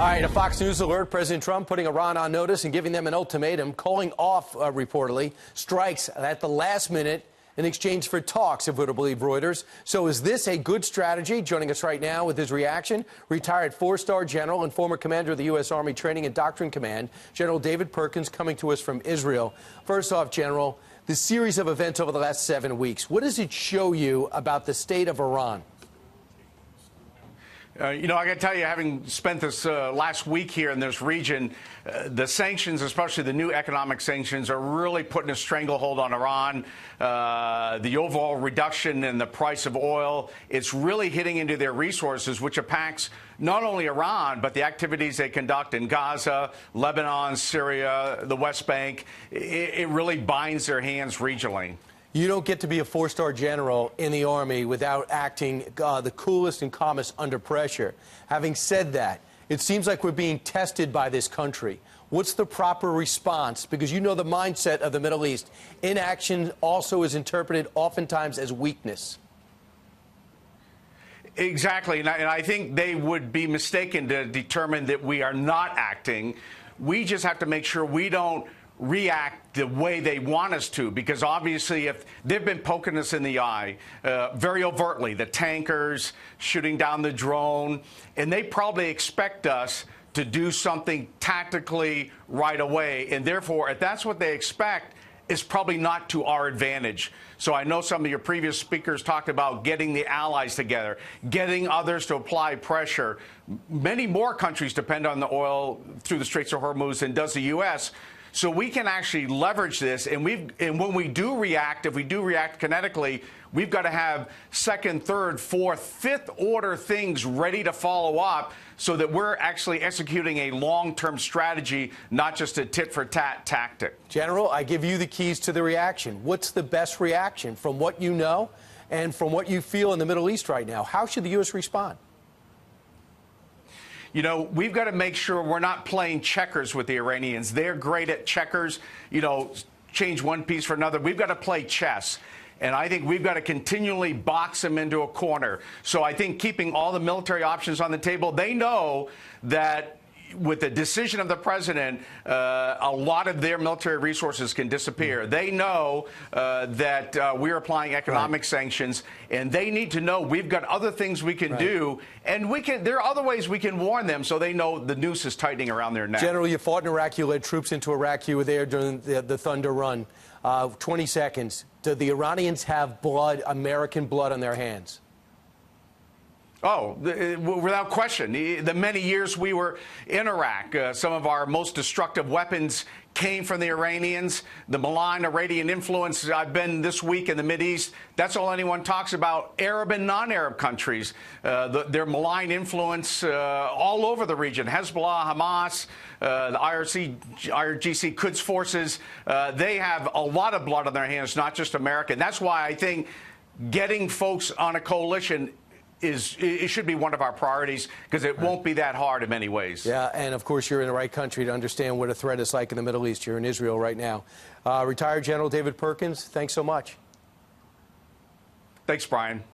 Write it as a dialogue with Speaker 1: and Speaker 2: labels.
Speaker 1: All right, a Fox News alert. President Trump putting Iran on notice and giving them an ultimatum, calling off, reportedly, strikes at the last minute in exchange for talks, if we're to believe Reuters. So is this a good strategy? Joining us right now with his reaction, retired four-star general and former commander of the U.S. Army Training and Doctrine Command, General David Perkins, coming to us from Israel. First off, General, the series of events over the last 7 weeks, what does it show you about the state of Iran?
Speaker 2: I got to tell you, having spent this last week here in this region, the sanctions, especially the new economic sanctions, are really putting a stranglehold on Iran. The overall reduction in the price of oil, it's really hitting into their resources, which impacts not only Iran, but the activities they conduct in Gaza, Lebanon, Syria, the West Bank. It really binds their hands regionally.
Speaker 1: You don't get to be a four-star general in the Army without acting the coolest and calmest under pressure. Having said that, it seems like we're being tested by this country. What's the proper response? Because you know the mindset of the Middle East. Inaction also is interpreted oftentimes as weakness.
Speaker 2: Exactly, and I think they would be mistaken to determine that we are not acting. We just have to make sure we don't react the way they want us to, because obviously if they've been poking us in the eye very overtly, the tankers shooting down the drone, and they probably expect us to do something tactically right away, and therefore if that's what they expect, it's probably not to our advantage. So I know some of your previous speakers talked about getting the allies together, getting others to apply pressure. Many more countries depend on the oil through the Straits of Hormuz than does the U.S., so we can actually leverage this, and when we do react, if we do react kinetically, we've got to have second, third, fourth, fifth order things ready to follow up so that we're actually executing a long-term strategy, not just a tit-for-tat tactic.
Speaker 1: General, I give you the keys to the reaction. What's the best reaction from what you know and from what you feel in the Middle East right now? How should the U.S. respond?
Speaker 2: We've got to make sure we're not playing checkers with the Iranians. They're great at checkers, change one piece for another. We've got to play chess. And I think we've got to continually box them into a corner. So I think keeping all the military options on the table, they know that with the decision of the president, a lot of their military resources can disappear. They know that we're applying economic sanctions, and they need to know we've got other things we can do, and there are other ways we can warn them so they know the noose is tightening around their neck.
Speaker 1: General, you fought in Iraq. You led troops into Iraq. You were there during the Thunder Run. 20 seconds. Do the Iranians have blood, American blood, on their hands?
Speaker 2: Oh, without question. The many years we were in Iraq, some of our most destructive weapons came from the Iranians. The malign Iranian influence, I've been this week in the Mideast. That's all anyone talks about. Arab and non-Arab countries, their malign influence all over the region. Hezbollah, Hamas, the IRGC, Quds forces, they have a lot of blood on their hands, not just America. And that's why I think getting folks on a coalition it should be one of our priorities, because it won't be that hard in many ways.
Speaker 1: Yeah, and of course you're in the right country to understand what a threat is like in the Middle East. You're in Israel right now. Retired General David Perkins, thanks so much.
Speaker 2: Thanks, Brian.